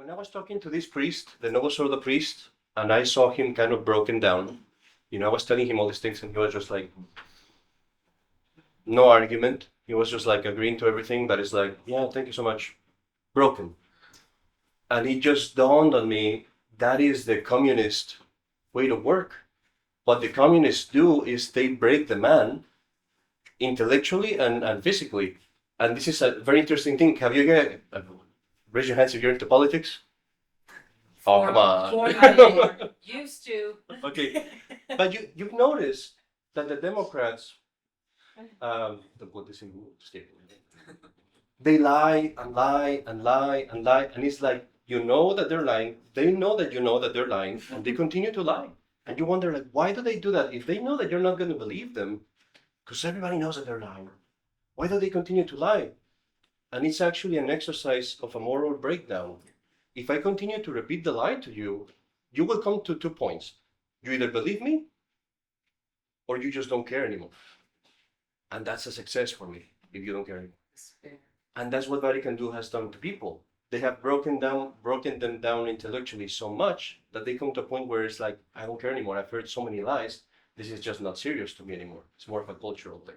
when I was talking to this priest, the Novus Ordo priest, and I saw him kind of broken down, I was telling him all these things, and he was just like, no argument. He was just like agreeing to everything, but it's like, yeah, thank you so much. Broken. And it just dawned on me, that is the communist way to work. What the communists do is they break the man intellectually and physically. And this is a very interesting thing. Have you guys, raise your hands if you're into politics? Oh, come on. Used to. Okay. But you've noticed that the Democrats, they lie and lie and lie and lie. And it's like, you know that they're lying. They know that you know that they're lying. And they continue to lie. And you wonder, like, why do they do that? If they know that you're not going to believe them, because everybody knows that they're lying, why do they continue to lie? And it's actually an exercise of a moral breakdown. If I continue to repeat the lie to you, you will come to 2 points. You either believe me, or you just don't care anymore. And that's a success for me, if you don't care anymore. And that's what Vatican II has done to people. They have broken them down intellectually so much that they come to a point where it's like, I don't care anymore. I've heard so many lies. This is just not serious to me anymore. It's more of a cultural thing.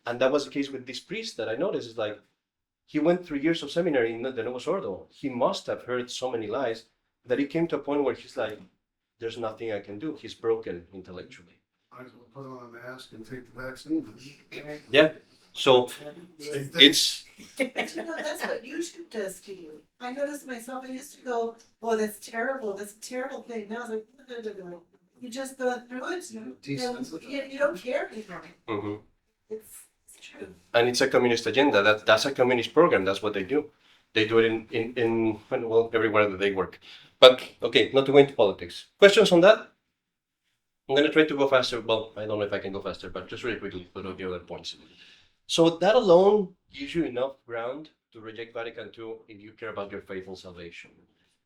And that was the case with this priest that I noticed. Is like, he went 3 years of seminary in the Novus Ordo. He must have heard so many lies that he came to a point where he's like, there's nothing I can do. He's broken intellectually. I was going to put on a mask and take the vaccine. Yeah. So it's... But that's what YouTube does to you. I noticed myself, I used to go, oh, that's terrible thing. Now I was like, no. You just go through it. You don't care anymore. Mm-hmm. It's true. And it's a communist agenda. That's a communist program. That's what they do. They do it in everywhere that they work. But, okay, not to go into politics. Questions on that? I'm going to try to go faster. Well, I don't know if I can go faster, but just really quickly put out the other points. So that alone gives you enough ground to reject Vatican II if you care about your faithful salvation.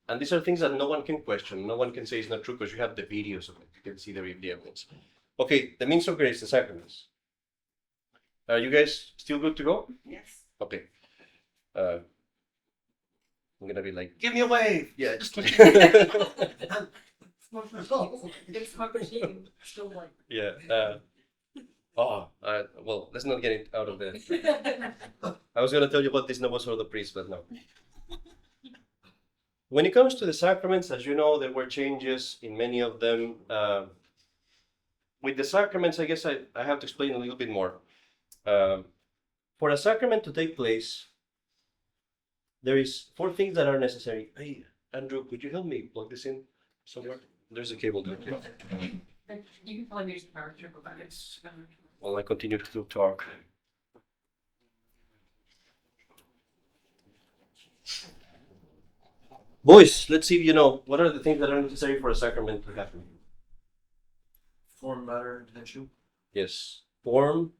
And these are things that no one can question. No one can say it's not true because you have the videos of it. You can see the evidence. Okay, the means of grace, the sacraments. Are you guys still good to go? Yes. Okay. I'm going to be like, give me a wave. Yeah, just yeah. Well, let's not get it out of there. I was going to tell you about this Novus Ordo priest, but no. When it comes to the sacraments, as you know, there were changes in many of them. With the sacraments, I guess I have to explain a little bit more. For a sacrament to take place, there is 4 things that are necessary. Hey, Andrew, could you help me plug this in somewhere? There's a cable there. You can probably use the power strip about it. While I continue to talk. Boys, let's see if you know, what are the things that are necessary for a sacrament to happen? Form, matter, intention. Yes. Form,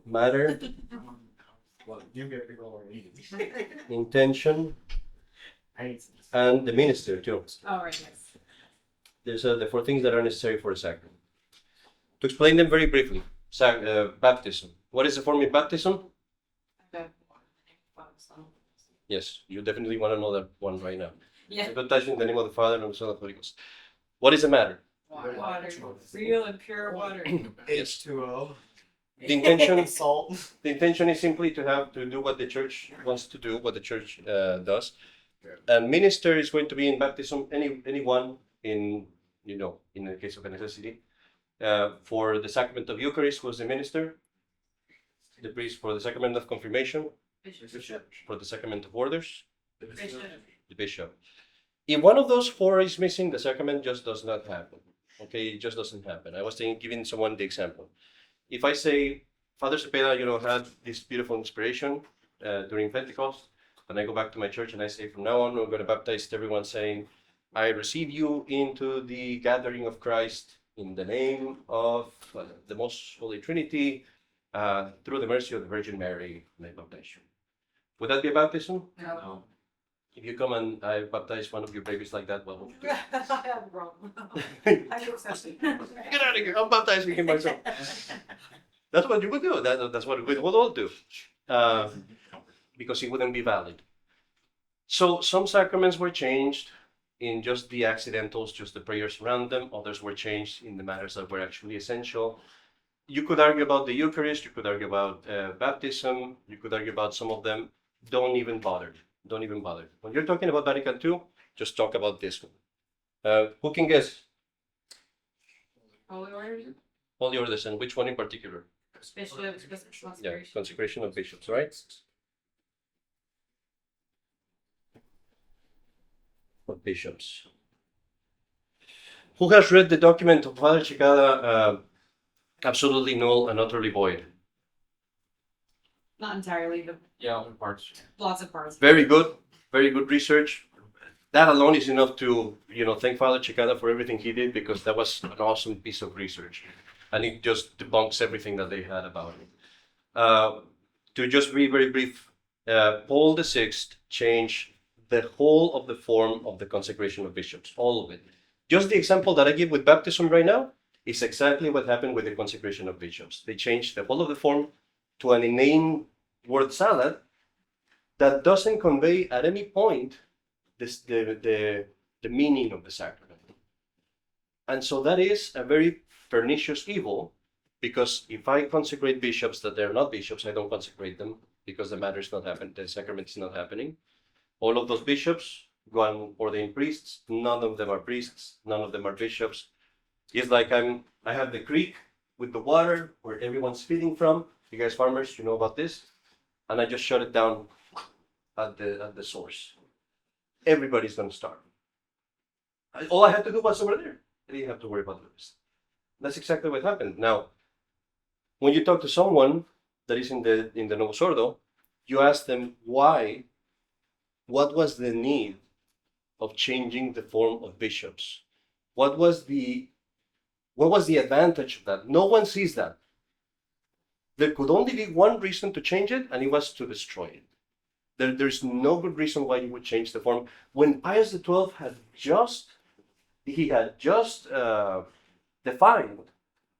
matter, Well, you get it already. intention, and the minister too. All right, yes. There's the 4 things that are necessary for a sacrament. To explain them very briefly, baptism. What is the form of baptism? Yes, you definitely want to know that one right now. Yeah. I baptize you in the name of the Father and of the Son and of the Holy Ghost. What is the matter? Water. Real and pure water. H2O. The intention, Salt. the intention is simply to do what the church wants to do, what the church does. And minister is going to be in baptism anyone in the case of a necessity. For the sacrament of Eucharist, who's the minister? The priest. For the sacrament of confirmation, Bishop. for the sacrament of orders, the bishop. If one of those 4 is missing, the sacrament just does not happen. Okay, it just doesn't happen. I was giving someone the example. If I say, Father Zepeda, had this beautiful inspiration during Pentecost, and I go back to my church and I say, from now on, we're going to baptize everyone saying, I receive you into the gathering of Christ in the name of the Most Holy Trinity, through the mercy of the Virgin Mary, and I baptize you. Would that be a baptism? No. If you come and I baptize one of your babies like that, what would you do? I'm wrong. Get out of here! I'm baptizing him myself. That's what you would do. That's what we would all do. Because it wouldn't be valid. So some sacraments were changed in just the accidentals, just the prayers around them. Others were changed in the matters that were actually essential. You could argue about the Eucharist, you could argue about baptism, you could argue about some of them. Don't even bother. Don't even bother. When you're talking about Vatican II, just talk about this one. Who can guess? Holy orders, Holy orders, and which one in particular? bishops, Yeah, consecration. consecration of bishops, right? Of bishops. Who has read the document of Father Chicada, absolutely null and utterly void? Not entirely, but Yeah, in parts. lots of parts. Very good research. That alone is enough to, thank Father Chicada for everything he did, because that was an awesome piece of research. And it just debunks everything that they had about it. To just be very brief, Paul VI changed the whole of the form of the consecration of bishops, all of it. Just the example that I give with baptism right now is exactly what happened with the consecration of bishops. They changed the whole of the form to an inane word salad that doesn't convey at any point the meaning of the sacrament. And so that is a very pernicious evil, because if I consecrate bishops that they're not bishops, I don't consecrate them because the matter is not happening, the sacrament is not happening. All of those bishops go and ordain priests. None of them are priests. None of them are bishops. It's like I have the creek with the water where everyone's feeding from. You guys farmers, you know about this. And I just shut it down at the source. Everybody's gonna starve. All I had to do was over there. I didn't have to worry about the rest. That's exactly what happened. Now, when you talk to someone that is in the Novus Ordo, you ask them why. What was the need of changing the form of bishops? What was the advantage of that? No one sees that. There could only be one reason to change it, and it was to destroy it. There's no good reason why you would change the form. When Pius XII had just defined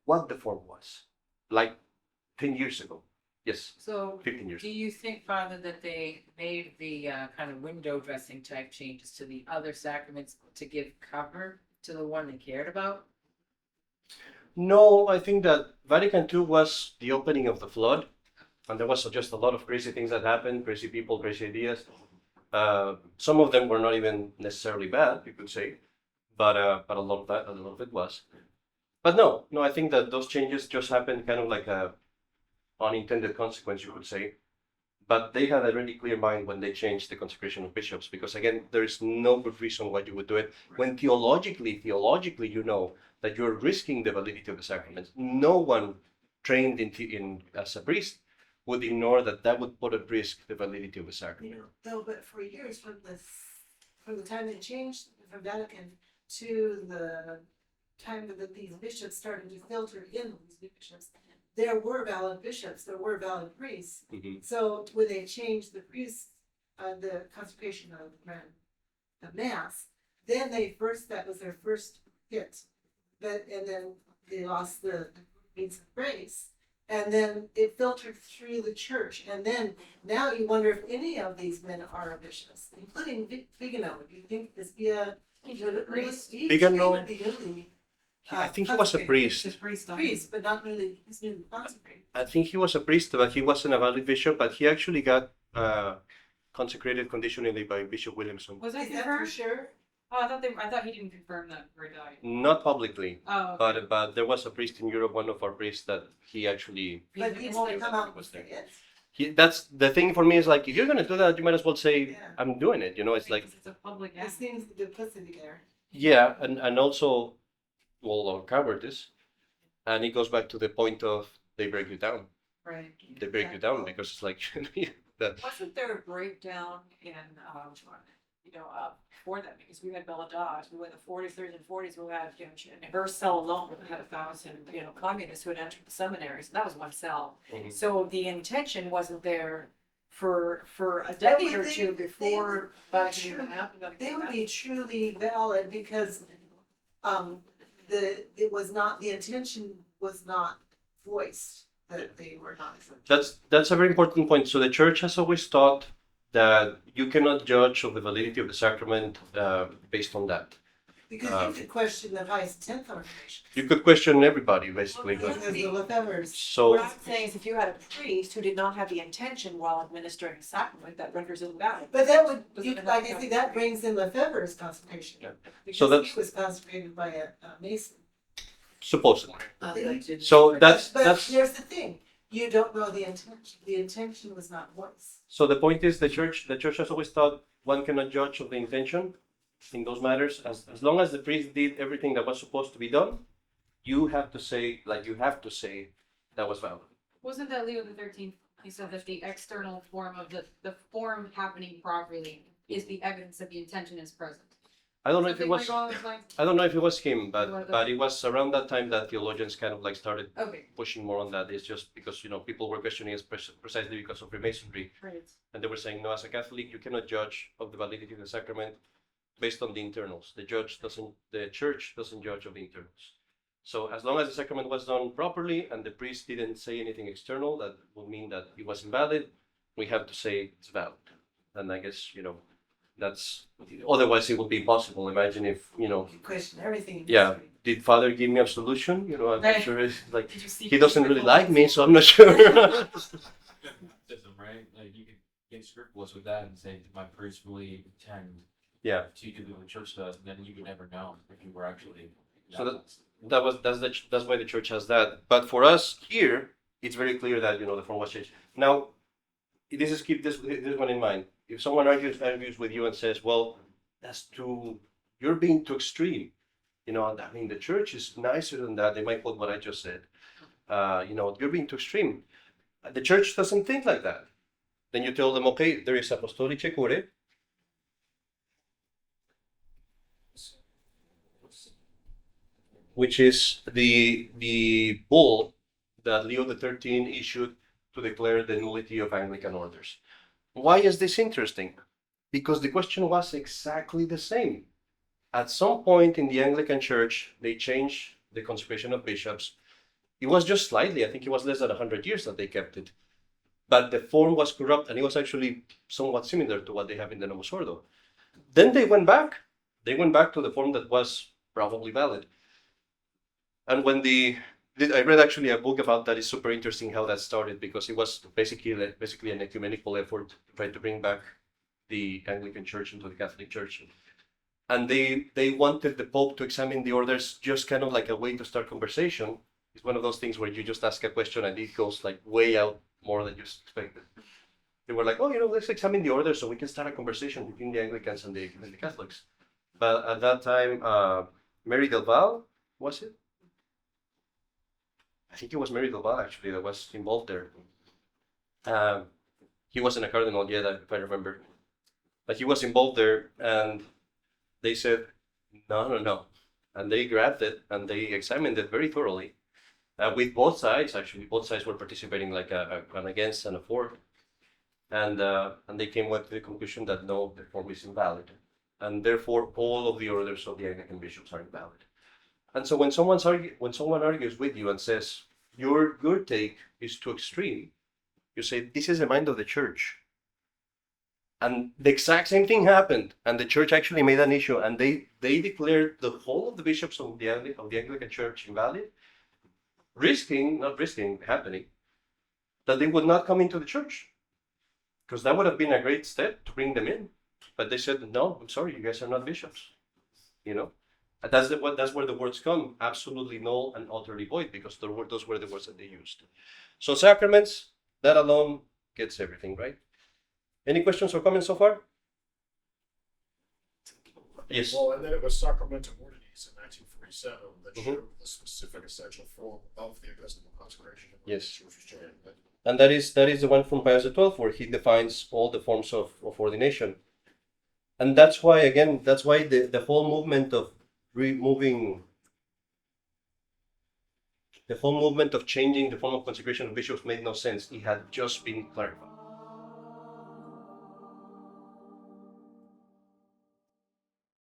what the form was, like 10 years ago. Yes, So, 15 years do you think, Father, that they made the kind of window dressing type changes to the other sacraments to give cover to the one they cared about? No, I think that Vatican II was the opening of the flood, and there was just a lot of crazy things that happened, crazy people, crazy ideas. Some of them were not even necessarily bad, you could say, but a lot of it was. But no, I think that those changes just happened kind of like a unintended consequence, you could say. But they had a really clear mind when they changed the consecration of bishops, because again, there is no good reason why you would do it when theologically, you know that you're risking the validity of the sacraments. No one trained in as a priest would ignore that would put at risk the validity of the sacrament. No, but for years, from the time they changed from Vatican to the time that these bishops started to filter in these bishops, there were valid bishops, there were valid priests. Mhm. So when they changed the priests, the consecration of the mass, then that was their first hit. And then they lost the means of grace. And then it filtered through the church. And then now you wonder if any of these men are bishops, including Vigano. Do you think this be a priest? Vigano? I think he was a consecrated. priest. Priest, but not really, he's newly consecrated. I think he was a priest, but he wasn't a valid bishop. But he actually got consecrated conditionally by Bishop Williamson. Was that Is that for confirmed? sure? Oh, I thought he didn't confirm that before he died. Not publicly, Oh, okay. but there was a priest in Europe, one of our priests, that he actually. But he's gonna come out and say it. That's the thing for me, is like, if you're gonna do that, you might as well say, Yeah. I'm doing it. It's like, Because it's a public It act. seems the duplicity there. yeah, and also, well, our cowardice, and it goes back to the point of they break you down. Right. They break you down because it's like that. Wasn't there a breakdown in, for that, because we had Belladage, we had the 40s, 30s, and 40s, we had, in her cell alone, we had 1,000, communists who had entered the seminaries, and that was one cell. Mhm. So the intention wasn't there for a decade or two before Vatican even happened. They would be truly valid because the intention was not voiced that they were not. That's a very important point. So the church has always taught that you cannot judge of the validity of the sacrament based on that. Because you could question the highest tenth ordination. You could question everybody, basically. Because the Lefebvre's. So, What I'm saying is if you had a priest who did not have the intention while administering a sacrament, that renders it invalid. But that would, like I say, that brings in Lefebvre's consecration. Yeah. Because So that's- he was consecrated by a Mason. supposedly. Elected. So that's But here's the thing, you don't know the intention. The intention was not voiced. so the point is the church has always thought one cannot judge of the intention in those matters. As long as the priest did everything that was supposed to be done, you have to say that was valid. Wasn't that Leo the 13th? He said that the external form of the form happening properly is the evidence that the intention is present. I don't know if it Something was like along those lines? I don't know if it was him, One of but it was around that time that theologians kind of like started Okay, pushing more on that. It's just because people were questioning us precisely because of Freemasonry, right. and they were saying, no, as a Catholic, you cannot judge of the validity of the sacrament based on the internals. The church doesn't judge of the internals. So as long as the sacrament was done properly and the priest didn't say anything external, that would mean that it was invalid. We have to say it's valid. And I guess, that's, otherwise it would be impossible. Imagine if, You question everything. in Yeah. history. did Father give me absolution? I'm not Right. sure it's like, Did you see? he doesn't really like me, so I'm not sure. System, right? Like you could get scrupulous with that and say, my priest really intend Yeah. to do what the church does, and then you would never know if you were actually. So that's why the church has that. But for us here, it's very clear that the form was changed. Now, keep this one in mind. If someone argues with you and says, "Well, you're being too extreme," the church is nicer than that. They might quote what I just said. You're being too extreme. The church doesn't think like that. Then you tell them, okay, there is apostolice cure. Which is the bull that Leo XIII issued to declare the nullity of Anglican orders. Why is this interesting? Because the question was exactly the same. At some point in the Anglican Church, they changed the consecration of bishops. It was just slightly, I think it was less than 100 years that they kept it. But the form was corrupt, and it was actually somewhat similar to what they have in the Novus Ordo. Then they went back. They went back to the form that was probably valid. And I read actually a book about that. It's super interesting how that started, because it was basically an ecumenical effort to try to bring back the Anglican Church into the Catholic Church. And they wanted the Pope to examine the orders just kind of like a way to start conversation. It's one of those things where you just ask a question and it goes like way out more than you expected. They were like, oh, let's examine the orders so we can start a conversation between the Anglicans and the Catholics. But at that time, Mary del Val, was it? I think it was Mary del Val actually that was involved there. He wasn't a cardinal yet, if I remember. But he was involved there, and they said, no. And they grabbed it and they examined it very thoroughly. With both sides, actually. Both sides were participating, like an against and a for. And they came with the conclusion that no, the form is invalid. And therefore, all of the orders of the Anglican bishops are invalid. And so when someone argues with you and says, your take is too extreme, you say, this is the mind of the church. And the exact same thing happened. And the church actually made an issue, and they declared the whole of the bishops of the Anglican Church invalid, not risking happening, that they would not come into the church. Because that would have been a great step to bring them in. But they said, no, I'm sorry, you guys are not bishops. And that's where the words come, absolutely null and utterly void, because those were the words that they used. So sacraments, that alone gets everything, right? Any questions or comments so far? Yes. Well, and then it was Sacramental Ordinance in 1947 that Mhm. showed the specific essential form of the episcopal consecration. Yes. Which was changed, but And that is the one from Pius XII, where he defines all the forms of ordination. And that's why the whole movement of changing the form of consecration of bishops made no sense. It had just been clarified.